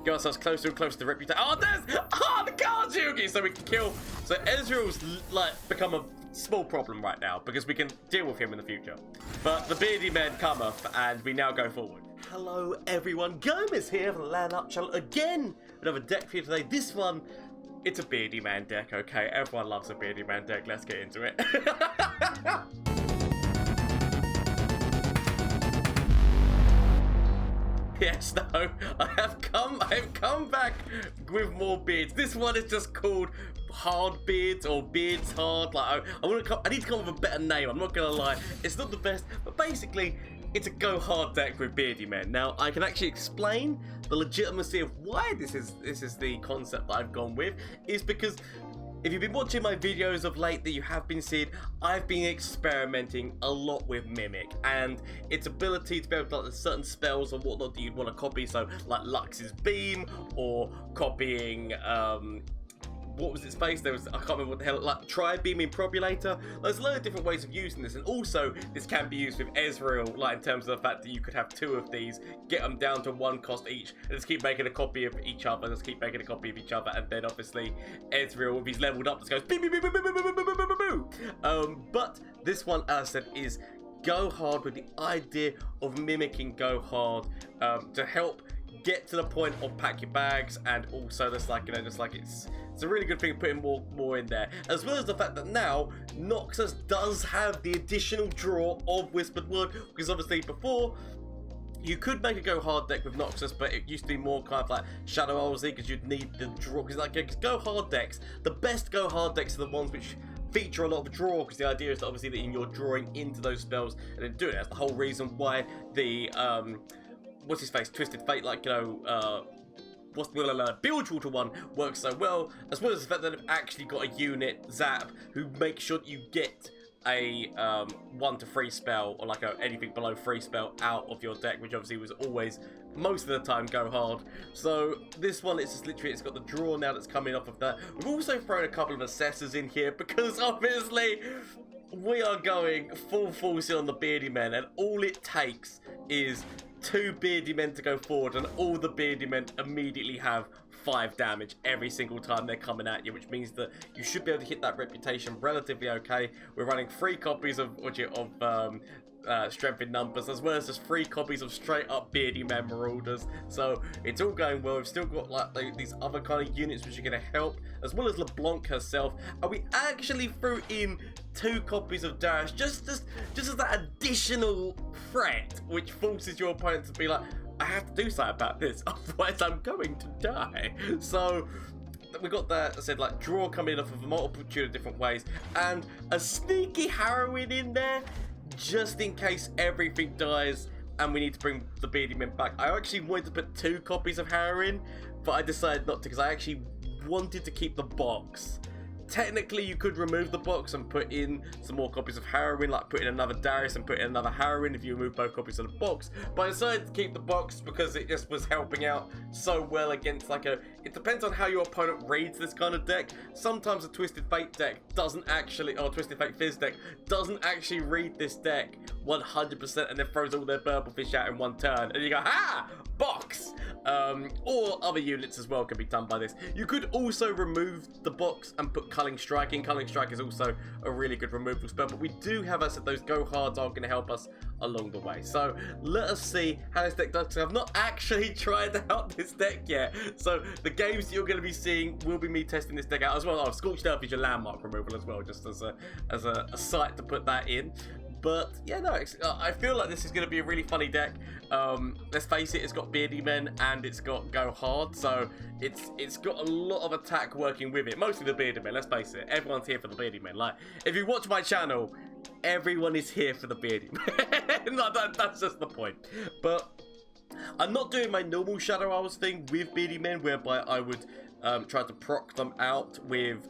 get ourselves closer and closer to reputation. Oh, there's the card Jankie, so we can kill. So Ezreal's like become a small problem right now because we can deal with him in the future. But the beardy man cometh, and we now go forward. Hello everyone, Gomez here for the LAN Up channel again. Another deck for you today. This one, it's a beardy man deck. Okay, everyone loves a beardy man deck. Let's get into it. Yes, no, I have come back with more beards. This one is just called Hard Beards or Beards Hard. Like I need to come up with a better name. I'm not gonna lie, it's not the best, but basically it's a go hard deck with beardy men. Now I can actually explain the legitimacy of why this is the concept that I've gone with. Is because if you've been watching my videos of late that you have been seeing, I've been experimenting a lot with Mimic and its ability to be able to like certain spells or whatnot that you'd want to copy. So like Lux's Beam or copying what was its face? There was, I can't remember what the hell, like Tri-Beam Improbulator. There's a lot of different ways of using this, and also this can be used with Ezreal, like in terms of the fact that you could have two of these, get them down to 1 cost each, and just keep making a copy of each other, and then obviously Ezreal, if he's leveled up, just goes boo, boo, boo, boo, boo, boo, boo, boo, boo, boo. But this one, as I said, is go hard with the idea of mimicking go hard to help get to the point of pack your bags, and also just like, you know, just like it's a really good thing putting more in there, as well as the fact that now Noxus does have the additional draw of Whispered Word, because obviously before you could make a go hard deck with Noxus, but it used to be more kind of like Shadow Owlsy because you'd need the draw. Because like go hard decks, the best go hard decks are the ones which feature a lot of draw, because the idea is that obviously that you're drawing into those spells and then doing it. That's the whole reason why the what's his face, Twisted Fate, like, you know, what's the Bilgewater one works so well, as well as the fact that they've actually got a unit, Zap, who makes sure that you get a 1 to 3 spell, or like anything below 3 spell out of your deck, which obviously was always, most of the time, go hard. So this one, it's just literally, it's got the draw now that's coming off of that. We've also thrown a couple of assessors in here, because obviously we are going full force on the beardy men, and all it takes is 2 beardy men to go forward, and all the beardy men immediately have 5 damage every single time they're coming at you, which means that you should be able to hit that reputation relatively okay. We're running 3 copies of Strength in Numbers, as well as just 3 copies of straight up beardy men Marauders. So it's all going well. We've still got like these other kind of units which are going to help, as well as LeBlanc herself, and we actually threw in 2 copies of Darius just as that additional threat, which forces your opponent to be like, I have to do something about this, otherwise I'm going to die. So we got that, I said, like draw coming off of a multitude of different ways, and a sneaky Harrowing in there just in case everything dies and we need to bring the beardy men back. I actually wanted to put 2 copies of Harrowing, but I decided not to because I actually wanted to keep the box. Technically, you could remove the box and put in some more copies of Harrowing, like put in another Darius and put in another Harrowing if you remove both copies of the box. But I decided to keep the box because it just was helping out so well against like a... It depends on how your opponent reads this kind of deck. Sometimes a Twisted Fate deck doesn't actually, or Twisted Fate Fizz deck, doesn't actually read this deck 100% and then throws all their purple fish out in one turn. And you go, ha! Box! Or other units as well can be done by this. You could also remove the box and put Culling Strike in. Culling Strike is also a really good removal spell, but we do have, as I said, those go hards are going to help us along the way. So let us see how this deck does. I've not actually tried out this deck yet, so the games that you're going to be seeing will be me testing this deck out as well. Oh, Scorched Earth is your landmark removal as well, just as a site to put that in. But yeah, no, I feel like this is going to be a really funny deck. Let's face it, it's got beardy men and it's got go hard, so it's got a lot of attack working with it. Mostly the beardy men, let's face it. Everyone's here for the beardy men. Like, if you watch my channel, everyone is here for the beardy men. No, that's just the point. But I'm not doing my normal Shadow Owls thing with beardy men, whereby I would try to proc them out with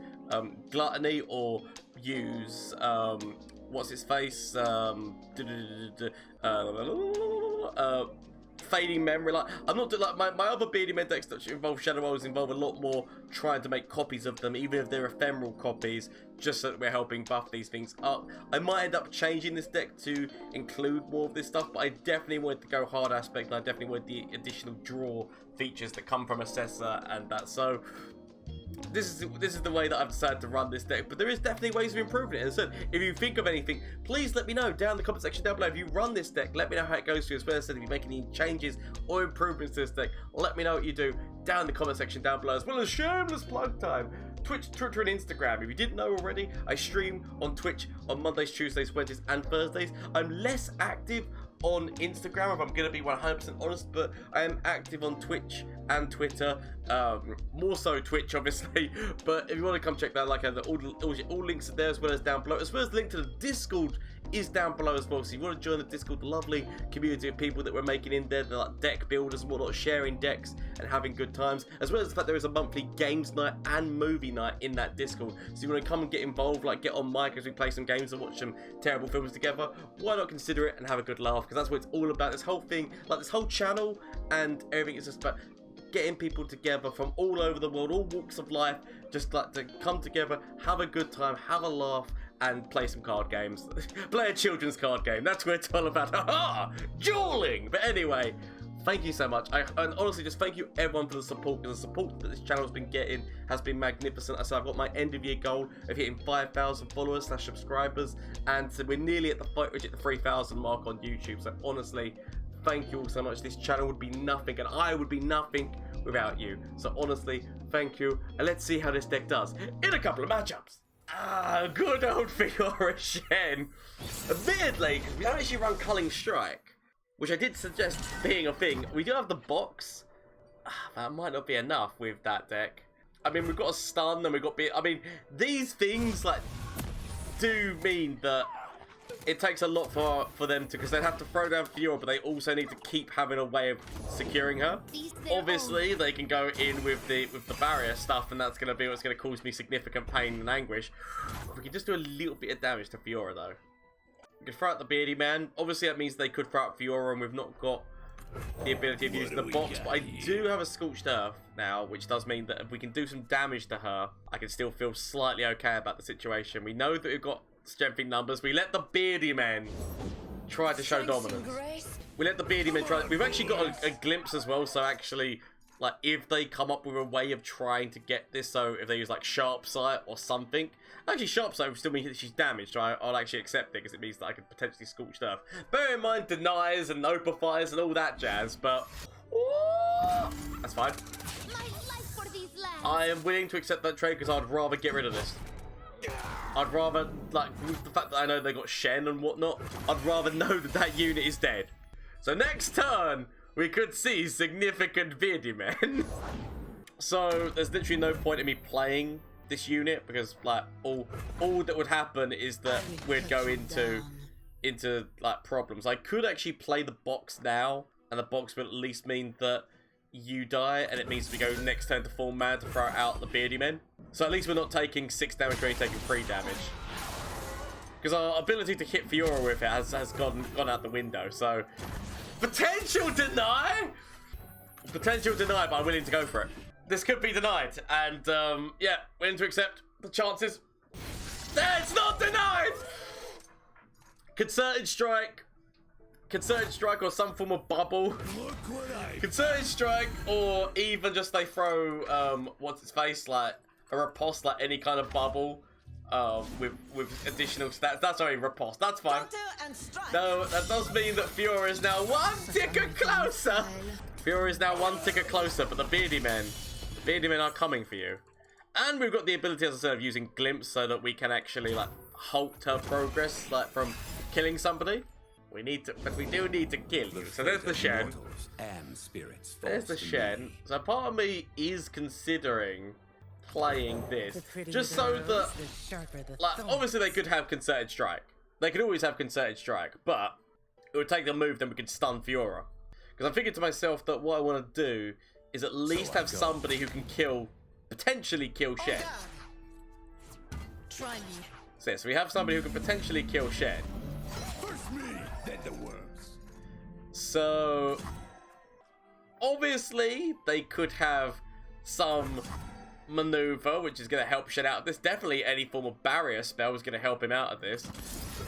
Gluttony or use what's his face? fading memory. Like, I'm not doing like my other bearded men decks that involve Shadow Warriors involve a lot more trying to make copies of them, even if they're ephemeral copies, just so that we're helping buff these things up. I might end up changing this deck to include more of this stuff, but I definitely wanted to go hard aspect, and I definitely wanted the additional draw features that come from Assessor and that. So this is the way that I've decided to run this deck, but there is definitely ways of improving it. And so if you think of anything, please let me know down in the comment section down below. If you run this deck, let me know how it goes for you, as well as if you make any changes or improvements to this deck. Let me know what you do down in the comment section down below, as well as shameless plug time. Twitch, Twitter, and Instagram. If you didn't know already, I stream on Twitch on Mondays, Tuesdays, Wednesdays, and Thursdays. I'm less active on Instagram, if I'm going to be 100% honest, but I am active on Twitch and Twitter, more so Twitch obviously, but if you want to come check that, like all links are there, as well as down below, as well as the link to the Discord is down below as well. So if you want to join the Discord, the lovely community of people that we're making in there, they're like deck builders and whatnot, sharing decks and having good times, as well as the fact there is a monthly games night and movie night in that Discord. So you want to come and get involved, like get on mic as we play some games and watch some terrible films together, why not consider it and have a good laugh, because that's what it's all about. This whole thing, like this whole channel and everything, is just about getting people together from all over the world, all walks of life, just like to come together, have a good time, have a laugh, and play some card games. Play a children's card game. That's what it's all about. Haha! Dueling! But anyway, thank you so much. And honestly, just thank you everyone for the support, because the support that this channel has been getting has been magnificent. So I've got my end of year goal of hitting 5,000 followers / subscribers, and so we're nearly at the fight, which at the 3,000 mark on YouTube. So honestly, thank you all so much. This channel would be nothing, and I would be nothing without you. So honestly, thank you. And let's see how this deck does in a couple of matchups. Good old Fiora Shen. Admittedly, because we don't actually run Culling Strike, which I did suggest being a thing. We do have the box. That might not be enough with that deck. I mean, we've got a stun and we've got... I mean, these things, like, do mean that it takes a lot for them to, because they'd have to throw down Fiora, but they also need to keep having a way of securing her. Obviously, they can go in with the barrier stuff, and that's going to be what's going to cause me significant pain and anguish. We can just do a little bit of damage to Fiora, though. We can throw out the Beardy Man. Obviously, that means they could throw out Fiora, and we've not got the ability of using the box, but I do have a Scorched Earth now, which does mean that if we can do some damage to her, I can still feel slightly okay about the situation. We know that we've got strength in numbers. We let the Beardy Men try to show dominance. We let the Beardy Men try. We've actually got a glimpse as well, so actually, like, if they come up with a way of trying to get this, so if they use like Sharp Sight or something, actually Sharp Sight would still mean that she's damaged, so I'll actually accept it, because it means that I could potentially Scorched Earth. Bear in mind, denies and opifires and all that jazz, but that's fine. I am willing to accept that trade, because I'd rather get rid of this. I'd rather, like, with the fact that I know they got Shen and whatnot, I'd rather know that that unit is dead. So next turn, we could see significant Beardy Men. So there's literally no point in me playing this unit, because like all that would happen is that we'd go into like problems. I could actually play the box now, and the box would at least mean that you die, and it means we go next turn to full man to throw out the Beardy Men. So at least we're not taking 6 damage, we're only taking 3 damage. Because our ability to hit Fiora with it has gone out the window. So potential deny, but I'm willing to go for it. This could be denied, and yeah, willing to accept the chances. It's not denied. Concerted strike or some form of bubble. Concerted strike, or even just they throw what's its face, like a riposte, like any kind of bubble with additional stats. That's already riposte. That's fine. No, that does mean that Fiora is now 1 ticker closer. Fiora is now 1 ticker closer, but the Beardy Men are coming for you. And we've got the ability, as I said, of using Glimpse, so that we can actually like halt her progress, like from killing somebody. We need to, but we do need to kill them. So there's the Shen. There's the Shen. So part of me is considering playing this, just so that, like, obviously they could have Concerted Strike. They could always have Concerted Strike, but it would take the move, then we could stun Fiora. Because I'm thinking to myself that what I want to do is at least have somebody who can potentially kill Shen. Try me. So we have somebody who can potentially kill Shen. First me, then the worms. So Obviously, they could have some maneuver, which is going to help Shen out of this. Definitely any form of barrier spell is going to help him out of this.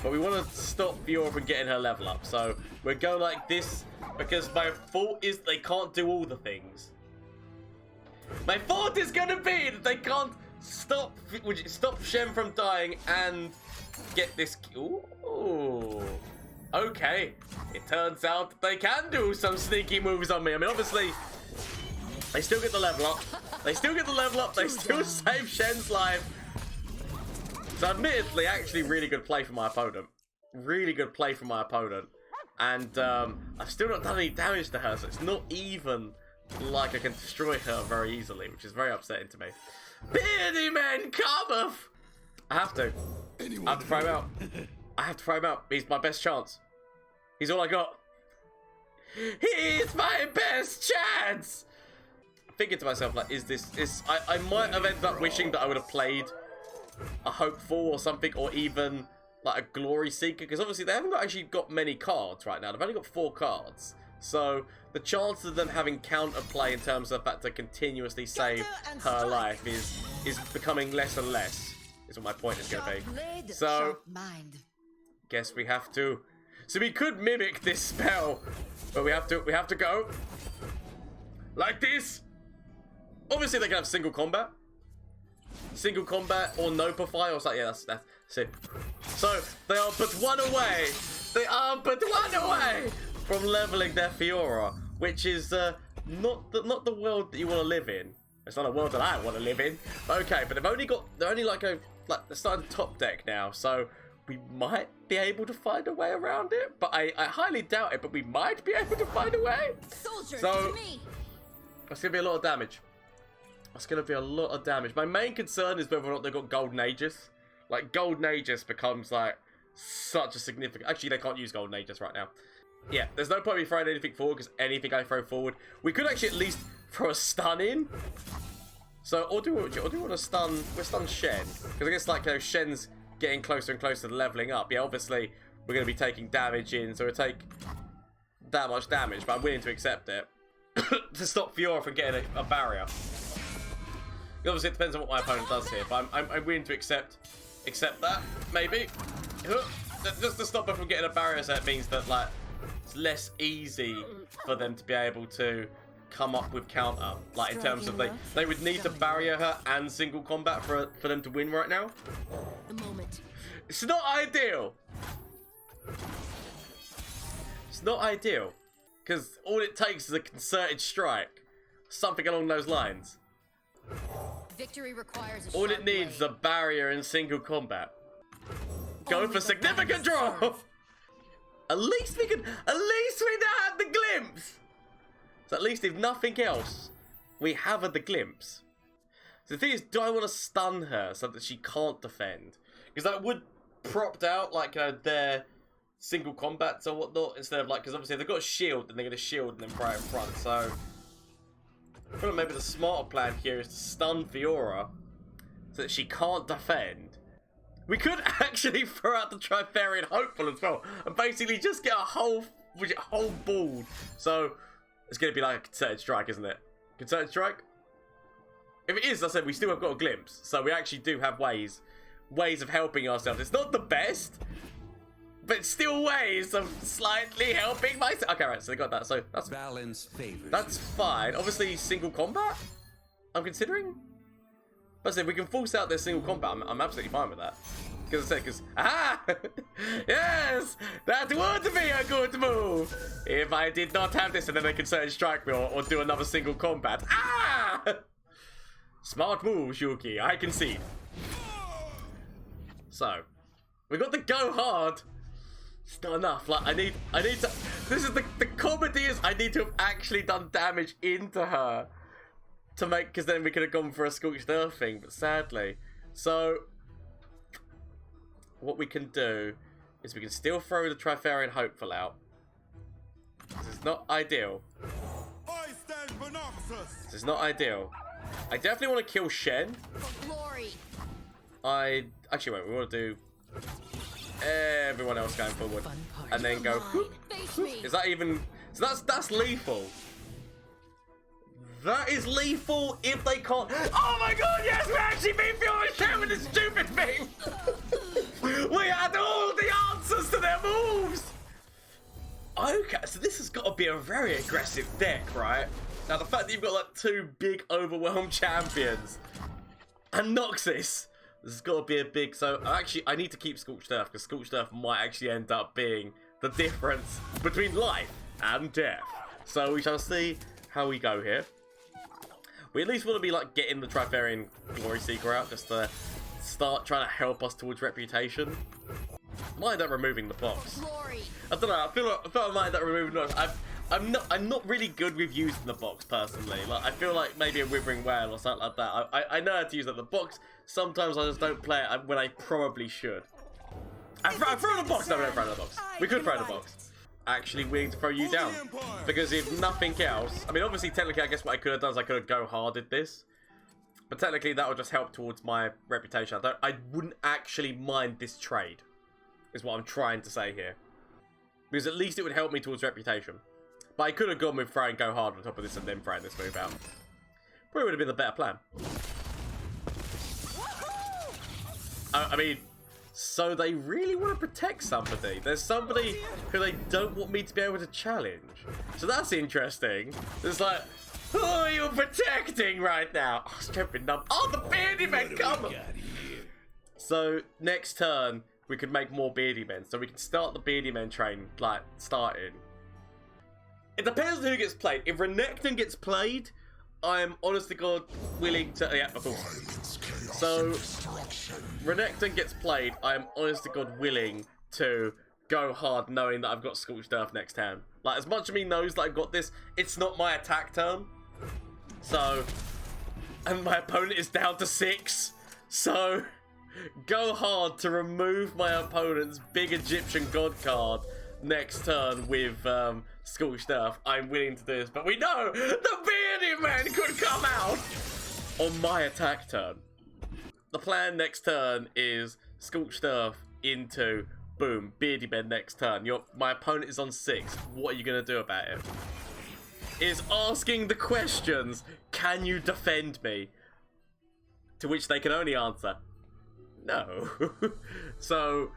But we want to stop Fiora from getting her level up. So we're going like this because my fault is they can't do all the things. My fault is going to be that they can't stop Shen from dying and get this. Ooh. Okay. It turns out that they can do some sneaky moves on me. I mean, obviously, they still get the level up. They still get the level up. They still save Shen's life. So admittedly, actually really good play from my opponent. Really good play from my opponent. And I've still not done any damage to her, so it's not even like I can destroy her very easily, which is very upsetting to me. Beardy man cometh! I have to. I have to throw him out. I have to throw him out. He's my best chance. He's all I got. He's my best chance! Thinking to myself, like, I might have ended up wishing that I would have played a Hopeful or something, or even like a Glory Seeker, because obviously they haven't actually got many cards right now. They've only got 4 cards, so the chance of them having counterplay in terms of the fact to continuously save her life is becoming less and less. Is what my point is going to be. So guess we have to. So we could mimic this spell, but we have to go like this. Obviously, they can have single combat or no profile or something. Yeah, that's it. So they are but one away. They are but one away from leveling their Fiora, which is not the world that you want to live in. It's not a world that I want to live in. Okay, but they're only like they're starting top deck now, so we might be able to find a way around it. But I highly doubt it. But we might be able to find a way. So that's gonna be a lot of damage. That's going to be a lot of damage. My main concern is whether or not they've got Golden Aegis. Like, Golden Aegis becomes, like, such a significant... Actually, they can't use Golden Aegis right now. Yeah, there's no point me throwing anything forward, because anything I throw forward... We could actually at least throw a stun in. So, or do we want to stun... We'll stun Shen. Because I guess, like, you know, Shen's getting closer and closer to leveling up. Yeah, obviously, we're going to be taking damage in, so we'll take that much damage, but I'm willing to accept it. To stop Fiora from getting a barrier. Obviously, it depends on what my opponent does here, but I'm willing to accept that, maybe. Just to stop them from getting a barrier, so it means that, like, it's less easy for them to be able to come up with counter. Like, in terms of they would need to barrier her and single combat for them to win right now. It's not ideal. It's not ideal. Because all it takes is a concerted strike. Something along those lines. Victory requires a all it needs is a barrier in single combat. Go for significant draw. At least we now have the glimpse. So at least if nothing else, we have the glimpse. So the thing is, do I want to stun her so that she can't defend? Because that would prop out like their single combats or whatnot, instead of like, because obviously if they've got a shield, then they're going to shield them right in front. So I feel like maybe the smarter plan here is to stun Fiora so that she can't defend. We could actually throw out the Trifarian Hopeful as well and basically just get a whole board. So it's going to be like a concerted strike, isn't it? Concerted strike? If it is, as I said, we still have got a glimpse. So we actually do have ways of helping ourselves. It's not the best, but still ways of slightly helping myself. Okay, right, so they got that. So that's balance favors. That's fine. Obviously, single combat, I'm considering. But I said, we can force out their single combat. I'm absolutely fine with that. Because I said, aha! Yes! That would be a good move! If I did not have this and then they could certainly strike me or do another single combat. Ah! Smart move, Shuki. I concede. So, we got the go hard. It's not enough. Like, I need to... This is the comedy is I need to have actually done damage into her to make... Because then we could have gone for a Scorched Earth thing, but sadly. So, what we can do is we can still throw the Trifarian Hopeful out. This is not ideal. This is not ideal. I definitely want to kill Shen. Actually, wait, we want to do everyone else going forward. And then go... Whoop, whoop. Is that even... So that's lethal. That is lethal if they can't. Oh my god, yes, we actually beat Fiora Shen with this stupid thing. We had all the answers to their moves. Okay, so this has got to be a very aggressive deck, right? Now, the fact that you've got like 2 big overwhelmed champions and Noxus, this has got to be a big... So, actually, I need to keep Scorched Earth, because Scorched Earth might actually end up being the difference between life and death. So, we shall see how we go here. We at least want to be, like, getting the Trifarian Glory Seeker out, just to start trying to help us towards reputation. Might end up removing the box. I don't know, I feel like I might end up removing the box. I'm not really good with using the box personally. Like, I feel like maybe a Withering Whale or something like that. I know how to use it. The box, sometimes I just don't play it when I probably should. I throw the box. No, we don't throw the box. We could throw the box. Actually willing to throw you down. Because if nothing else, I mean, obviously, technically, I guess what I could have done is I could have go harded this. But technically, that would just help towards my reputation. I wouldn't actually mind this trade, is what I'm trying to say here. Because at least it would help me towards reputation. But I could have gone with throwing go hard on top of this and then throwing this move out. Probably would have been the better plan. I mean, so they really want to protect somebody. There's somebody who they don't want me to be able to challenge. So that's interesting. It's like, who are you protecting right now? Oh, it's jumping numb. Oh, the beardy men come! So next turn, we could make more beardy men. So we can start the beardy men train, like, starting. It depends on who gets played. If Renekton gets played, I'm honest to God willing to... Yeah, of course. So, Renekton gets played, I'm honest to God willing to go hard knowing that I've got Scorched Earth next turn. Like, as much of me knows that I've got this, it's not my attack turn. So, and my opponent is down to 6. So, go hard to remove my opponent's big Egyptian god card next turn with Scorched Earth. I'm willing to do this, but we know the beardy man could come out on my attack turn. The plan next turn is Scorched Earth into, boom, beardy man next turn. My opponent is on 6. What are you going to do about it? Is asking the questions, can you defend me? To which they can only answer, no. So,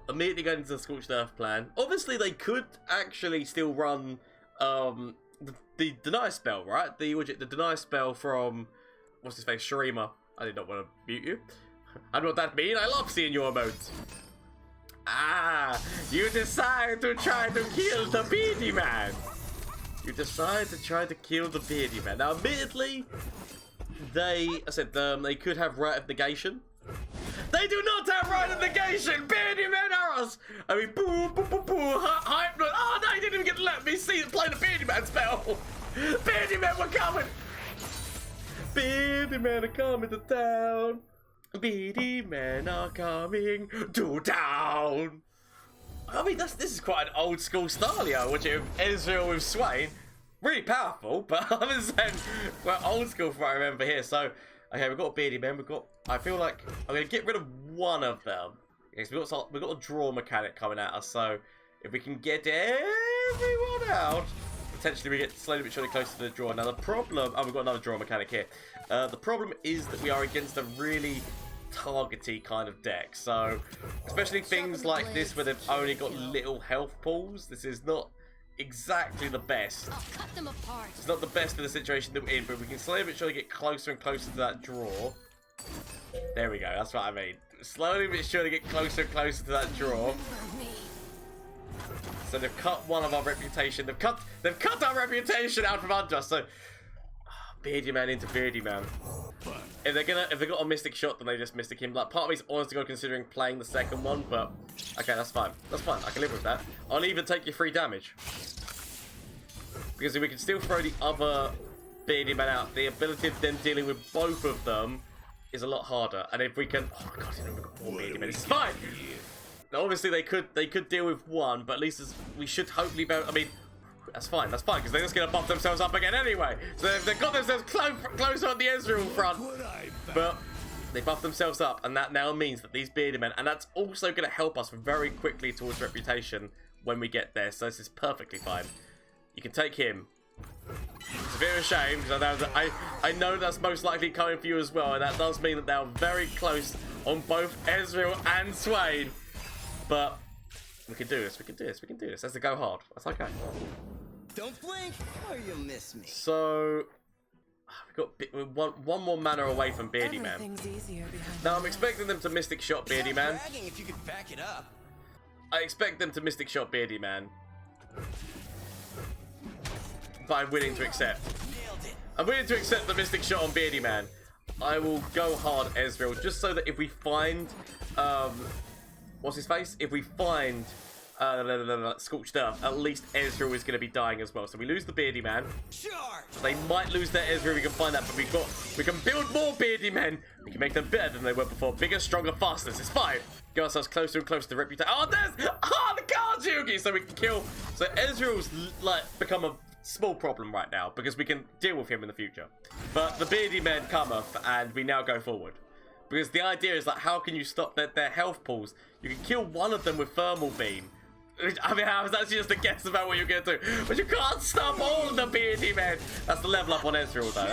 immediately going into the Scorched Earth plan. Obviously, they could actually still run the deny spell, right? The deny spell from, what's his face, Shurima. I did not want to mute you. I know what that means. I love seeing your emotes. Ah, you decide to try to kill the beardy man. You decide to try to kill the beardy man. Now, admittedly, they could have Riot of Negation. They do not have Riot of Negation! Beardy men are us! I mean, boo, boo, boo, boo, hype. Oh, no, he didn't even get to let me play the beardy man spell! Beardy men were coming! Beardy men are coming to town! Beardy men are coming to town! I mean, this is quite an old school style, yo, which is Ezreal with Swain. Really powerful, but I'm just saying, well, old school from what I remember here. So, okay, we've got a beardy man. I feel like I'm gonna get rid of one of them. Okay, so we've got a draw mechanic coming at us. So, if we can get everyone out, potentially we get slowly but surely closer to the draw. Now the problem, we've got another draw mechanic here. The problem is that we are against a really targety kind of deck. So, especially things like this where they've only got little health pools. This is not exactly the best. I'll cut them apart. It's not the best for the situation that we're in, but we can slowly but surely get closer and closer to that draw. There we go, that's what I mean. Slowly but surely get closer and closer to that draw. So they've cut one of our reputation. They've cut our reputation out from under us. So beardy man into beardy man. If they got a mystic shot, then they just mystic him. Like, part of me's honest to God considering playing the second one, but okay, that's fine. That's fine. I can live with that. I'll even take your free damage. Because if we can still throw the other beardy man out, the ability of them dealing with both of them is a lot harder. And if we can, oh my god, we've got more beardy men. It's fine. Now, obviously they could deal with one, but at least we should hopefully be able, I mean, that's fine, because they're just going to buff themselves up again anyway. So they've got themselves closer on the Ezreal front. But they buff themselves up, and that now means that these bearded men, and that's also going to help us very quickly towards reputation when we get there. So this is perfectly fine. You can take him. It's a bit of a shame, because I know that's most likely coming for you as well, and that does mean that they're very close on both Ezreal and Swain. But we can do this, we can do this, we can do this. That's a go hard. That's okay. Don't blink or you'll miss me. So we're one more mana away from Beardy Man. Now I'm expecting them to Mystic Shot Beardy Man. If you could back it up. I expect them to Mystic Shot Beardy Man. But I'm willing to accept. I'm willing to accept the Mystic Shot on Beardy Man. I will go hard Ezreal, just so that if we find what's his face? If we find Scorched Earth, at least Ezreal is going to be dying as well. So we lose the Beardy Man. They might lose their Ezreal, we can find that, but we can build more Beardy Men. We can make them better than they were before. Bigger, stronger, faster. This is fine. Get ourselves closer and closer to reputation. Oh, there's the cards, Yugi! So we can kill. So Ezreal's like become a small problem right now because we can deal with him in the future. But the Beardy Men cometh, and we now go forward. Because the idea is like, how can you stop their health pools? You can kill one of them with Thermal Beam. I mean, I was actually just a guess about what you're going to do. But you can't stop all the Beardy Men. That's the level up on Ezreal, though.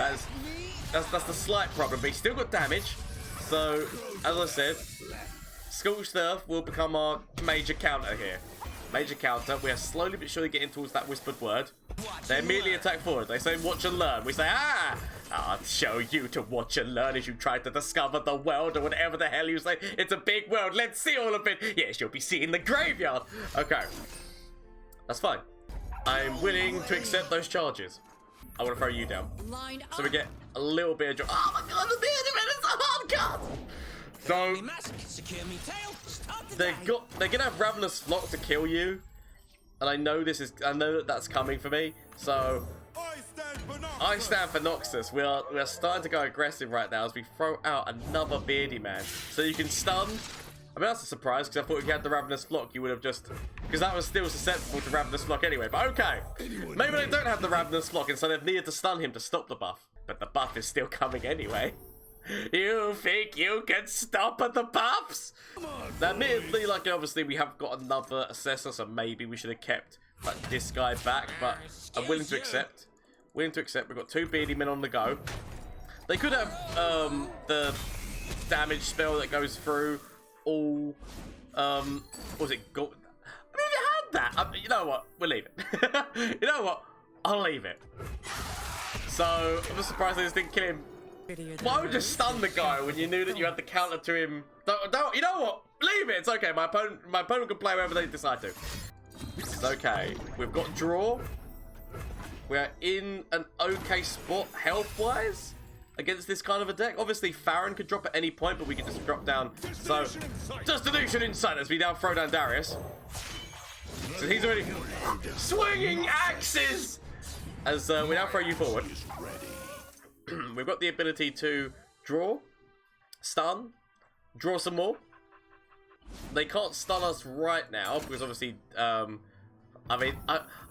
That's the slight problem. But he's still got damage. So, as I said, Scorched Earth will become our major counter here. Major counter. We are slowly but surely getting towards that whispered word. They immediately attack forward. They say, watch and learn. We say, I'll show you to watch and learn as you try to discover the world, or whatever the hell you say. It's a big world. Let's see all of it. Yes, you'll be seeing the graveyard. Okay. That's fine. I'm willing to accept those charges. I want to throw you down. So we get a little bit of... Oh my god, the Beardy Man is a hard card! So... they're going to have Ravenous Flock to kill you. And I know that's coming for me. So... I stand for Noxus. We are starting to go aggressive right now as we throw out another Beardy Man. So you can stun. I mean, that's a surprise, because I thought if you had the Ravenous Flock, you would have just... Because that was still susceptible to Ravenous Flock anyway. But okay. Maybe they don't have the Ravenous Flock, and so they've needed to stun him to stop the buff. But the buff is still coming anyway. You think you can stop at the buffs? Now, admittedly, like, obviously, we have got another Assessor, so maybe we should have kept, like, this guy back. But I'm willing to accept. Willing to accept. We've got two Beardy Men on the go. They could have the damage spell that goes through all... what was it? I mean, it had that. You know what? We'll leave it. You know what? I'll leave it. So, I'm just surprised they just didn't kill him. Why would you stun the guy when you knew that you had the counter to him? Don't, you know what? Leave it. It's okay. My opponent can play wherever they decide to. It's okay. We've got draw. We're in an okay spot health-wise against this kind of a deck. Obviously, Farron could drop at any point, but we can just drop down. So, Destination Insight as we now throw down Darius. So he's already swinging axes as we now throw you forward. We've got the ability to draw, stun, draw some more. They can't stun us right now because obviously, I mean,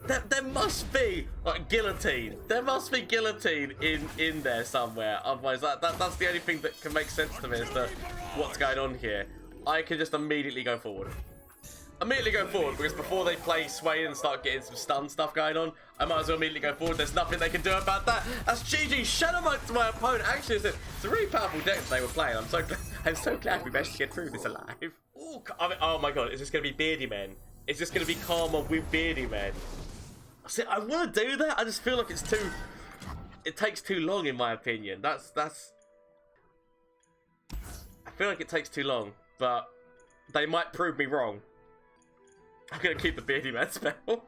there must be like guillotine. There must be guillotine in there somewhere. Otherwise, that's the only thing that can make sense to me as to what's going on here. I can just immediately go forward. Immediately go forward because before they play Swain and start getting some stun stuff going on, I might as well immediately go forward. There's nothing they can do about that. That's GG. Shadowmite to my opponent. Actually, it's a really powerful deck that they were playing. I'm so glad we managed to get through this alive. Ooh, I mean, oh my god, is this going to be Beardy Men? Is this going to be Karma with Beardy Men? See, I want to do that. I just feel like it's too... It takes too long, in my opinion. I feel like it takes too long, but they might prove me wrong. I'm going to keep the Beardy Man spell.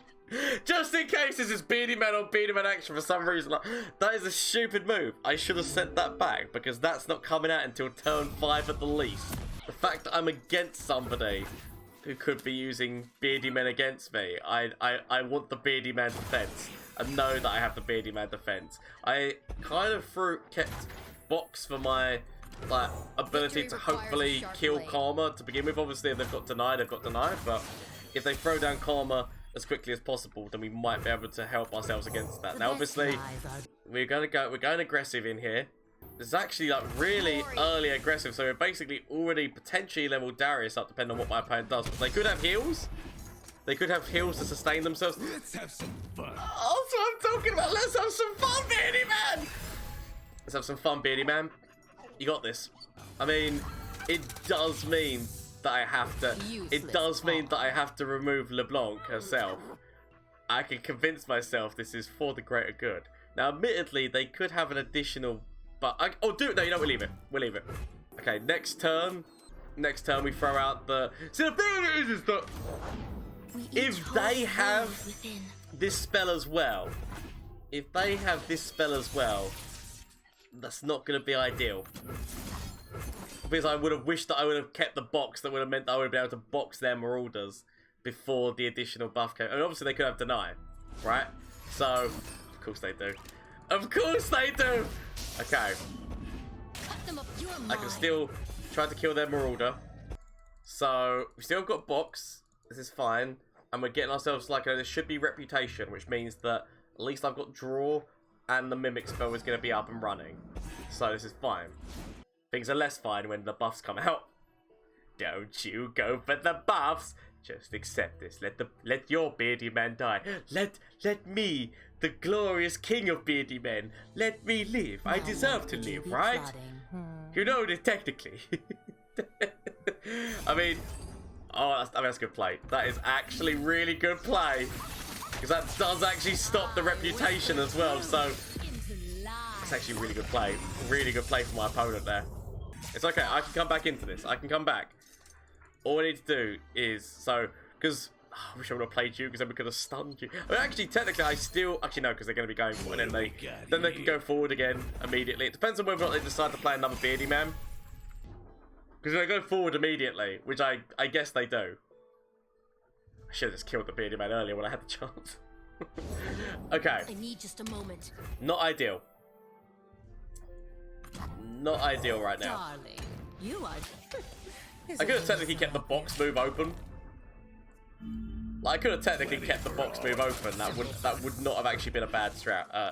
Just in case this is Beardy Man or Beardy Man action for some reason. That is a stupid move. I should have sent that back because that's not coming out until turn 5 at the least. The fact that I'm against somebody who could be using Beardy Men against me, I want the Beardy Man defense. I know that I have the Beardy Man defense. I kind of kept box for my ability to hopefully kill Karma to begin with. Obviously, if they've got denied, but if they throw down Karma as quickly as possible, then we might be able to help ourselves against that. Now, obviously, we're going aggressive in here. It's actually like really early aggressive, so we're basically already potentially leveled Darius up, depending on what my opponent does. But they could have heals. They could have heals to sustain themselves. Let's have some fun. Oh, that's what I'm talking about. Let's have some fun, Beardy Man. Let's have some fun, Beardy Man. You got this. I mean, it does mean that I have to. It does mean that I have to remove LeBlanc herself. I can convince myself this is for the greater good. Now, admittedly, they could have an additional. But oh, do it. No, you know, we'll leave it. We'll leave it. Okay, next turn. Next turn, we throw out the. See, the thing is that if they have this spell as well, that's not going to be ideal. Because I would have wished that I would have kept the box. That would have meant that I would have been able to box their Marauders before the additional buff came. I mean, obviously they could have deny, right? So, of course they do. Of course they do. Okay. I can still try to kill their Marauder. So, we still got box. This is fine. And we're getting ourselves like there should be reputation, which means that at least I've got draw and the mimic spell is going to be up and running. So this is fine. Things are less fine when the buffs come out. Don't you go for the buffs. Just accept this. Let your beardy man die. Let me, the glorious king of beardy men, let me live. I deserve to live, right? You know this technically. I mean, that's good play. That is actually really good play. Because that does actually stop the reputation as well. So, it's actually really good play. Really good play for my opponent there. It's okay. I can come back into this. I can come back. All I need to do is, because I wish I would have played you, because then we could have stunned you. I mean, actually, technically, actually no, because they're going to be going for it, and then they can go forward again immediately. It depends on whether or not they decide to play another beardy man. Because they go forward immediately, which I guess they do. I should have just killed the beardy man earlier when I had the chance. Okay. I need just a moment. Not ideal. Not ideal right now. Darling, you are. I could have technically kept the box move open. Like, I could have technically kept the box move open. That would not have actually been a bad shout. Oh,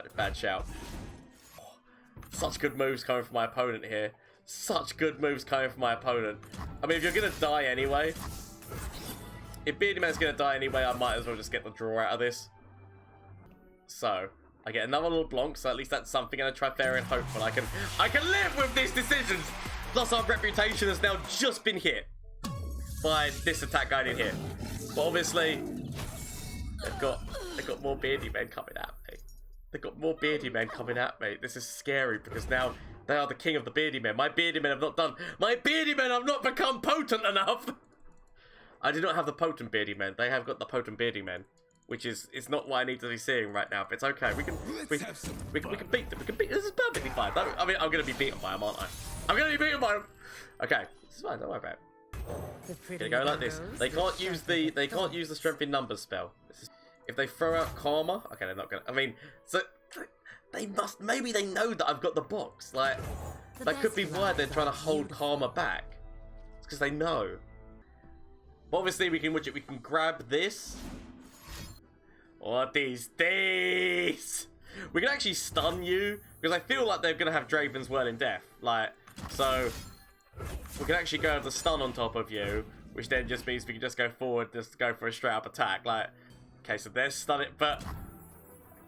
such good moves coming from my opponent here. Such good moves coming from my opponent. I mean, if you're gonna die anyway, if Beardy Man's gonna die anyway, I might as well just get the draw out of this. So I get another little Blanc, so at least that's something, and a Trifarian Hope, but I can live with these decisions. Plus, our reputation has now just been hit by this attack guy in here. But obviously, they've got more Beardy Men coming at me. They've got more Beardy Men coming at me. This is scary because now they are the king of the Beardy Men. My Beardy Men have not done. My Beardy Men have not become potent enough. I do not have the potent Beardy Men. They have got the potent Beardy Men, which is not what I need to be seeing right now. But it's okay. We can beat them. We can beat. This is perfectly fine. I mean, I'm gonna be beaten by them, aren't I? I'm gonna be beaten by them. Okay, this is fine. Don't worry about it. Gonna go like this. They can't use the strength in numbers spell. If they throw out Karma, okay, they're not gonna. I mean, so they must. Maybe they know that I've got the box. Like that could be why they're trying to hold Karma back. It's because they know. But obviously, we can grab this. What is this? We can actually stun you because I feel like they're gonna have Draven's Well in Death. Like so. We can actually go with the stun on top of you, which then just means we can just go forward, just go for a straight up attack. Like, okay, so they're stun it, but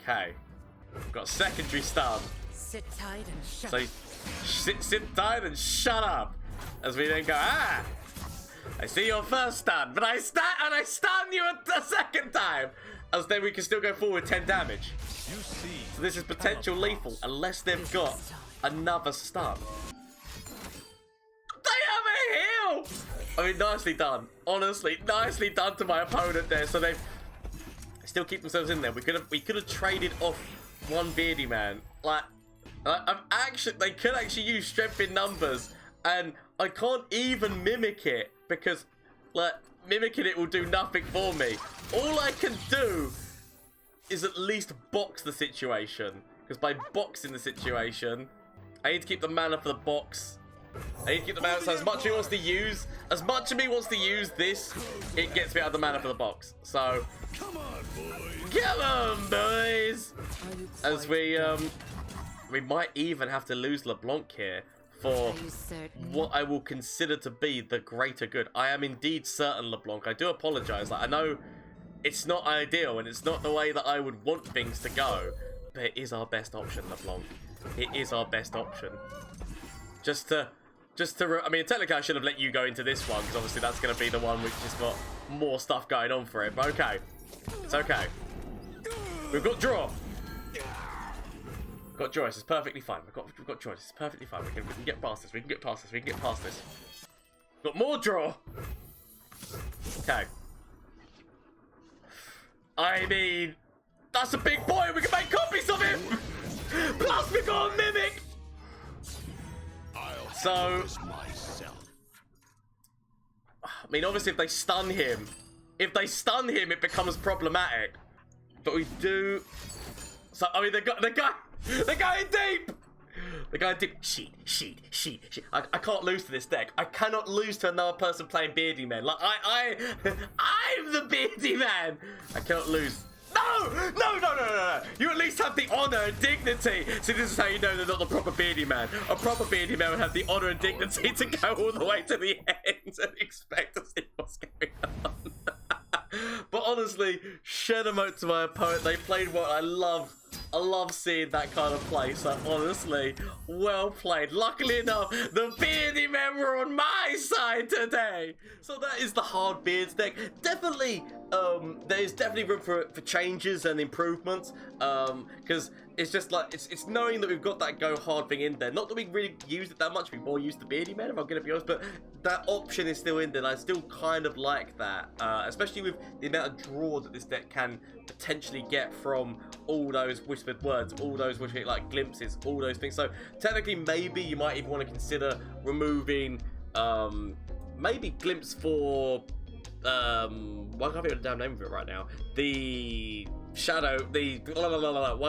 okay, we've got secondary stun. Sit tight and shut. So sit tight and shut up. As we then go, I see your first stun, but I stun you a second time. As then we can still go forward 10 damage. So this is potential lethal unless they've got another stun. I mean, nicely done. Honestly, nicely done to my opponent there. So they still keep themselves in there. We could have traded off one Beardy Man. Like, they could actually use strength in numbers, and I can't even mimic it because, like, mimicking it will do nothing for me. All I can do is at least box the situation, because by boxing the situation, I need to keep the mana for the box. I need to keep the mana, so as much as he wants to use this, it gets me out of the mana for the box. So, come on, boys! As we might even have to lose LeBlanc here for what I will consider to be the greater good. I am indeed certain, LeBlanc. I do apologize. Like, I know It's not ideal, and it's not the way that I would want things to go. But it is our best option, LeBlanc. It is our best option. I mean, technically I should have let you go into this one, because obviously that's going to be the one which has got more stuff going on for it. But okay. It's okay. We've got draw. We've got Joyce. It's perfectly fine. We've got Joyce. It's perfectly fine. We can get past this. We can get past this. We can get past this. Got more draw. Okay. I mean, that's a big boy. We can make copies of him. Plus, we got a mimic. So, I mean, obviously, if they stun him, it becomes problematic. But we do. So, I mean, they're going deep. They're going deep. Sheet. I can't lose to this deck. I cannot lose to another person playing Beardy Man. Like I'm the Beardy Man. I cannot lose. No. You at least have the honor and dignity. See, this is how you know they're not the proper Beardy Man. A proper Beardy Man would have the honor and dignity to go all the way to the end and expect to see what's going on. But honestly, shed emote to my opponent. They played what I love. I love seeing that kind of play. So honestly, well played. Luckily enough, the Beardy men were on my side today. So that is the hard beards deck. Definitely, there is definitely room for changes and improvements. Because it's just like it's knowing that we've got that go hard thing in there. Not that we really used it that much. We more used the Beardy men, if I'm gonna be honest. But that option is still in there. And I still kind of like that, especially with the amount of draw that this deck can potentially get from all those whispered words, all those whispered like glimpses, all those things. So technically, maybe you might even want to consider removing maybe glimpse for why can't I think of the damn name of it right now? The shadow,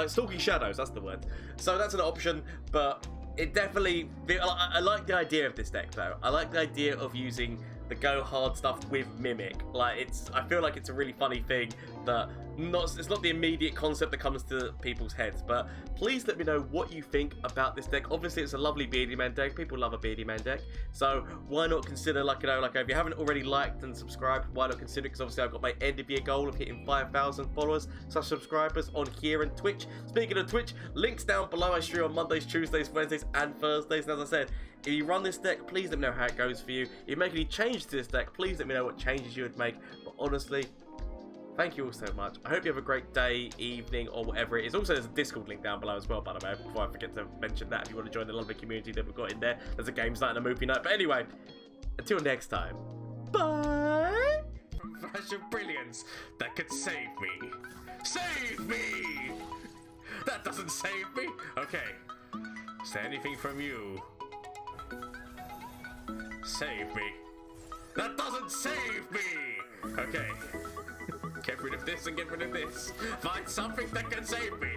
stalking shadows, that's the word. So that's an option, but it definitely, I like the idea of this deck though. I like the idea of using the go hard stuff with Mimic. Like I feel like it's a really funny thing that it's not the immediate concept that comes to people's heads, but please let me know what you think about this deck. Obviously, it's a lovely Beardy Man deck. People love a Beardy Man deck, so why not consider, like if you haven't already liked and subscribed, why not consider it? Because obviously I've got my end of year goal of hitting 5,000 followers / subscribers on here and Twitch. Speaking of Twitch, links down below. I stream on Mondays, Tuesdays, Wednesdays, and Thursdays. And as I said, if you run this deck, please let me know how it goes for you. If you make any changes to this deck, please let me know what changes you would make. But honestly, thank you all so much. I hope you have a great day, evening, or whatever it is. Also, there's a Discord link down below as well, by the way, before I forget to mention that. If you want to join the lovely community that we've got in there, there's a games night and a movie night. But anyway, until next time, bye! From Flash of Brilliance that could save me. Save me! That doesn't save me? Okay. Is there anything from you? Save me. That doesn't save me! Okay. Get rid of this and get rid of this. Find something that can save me.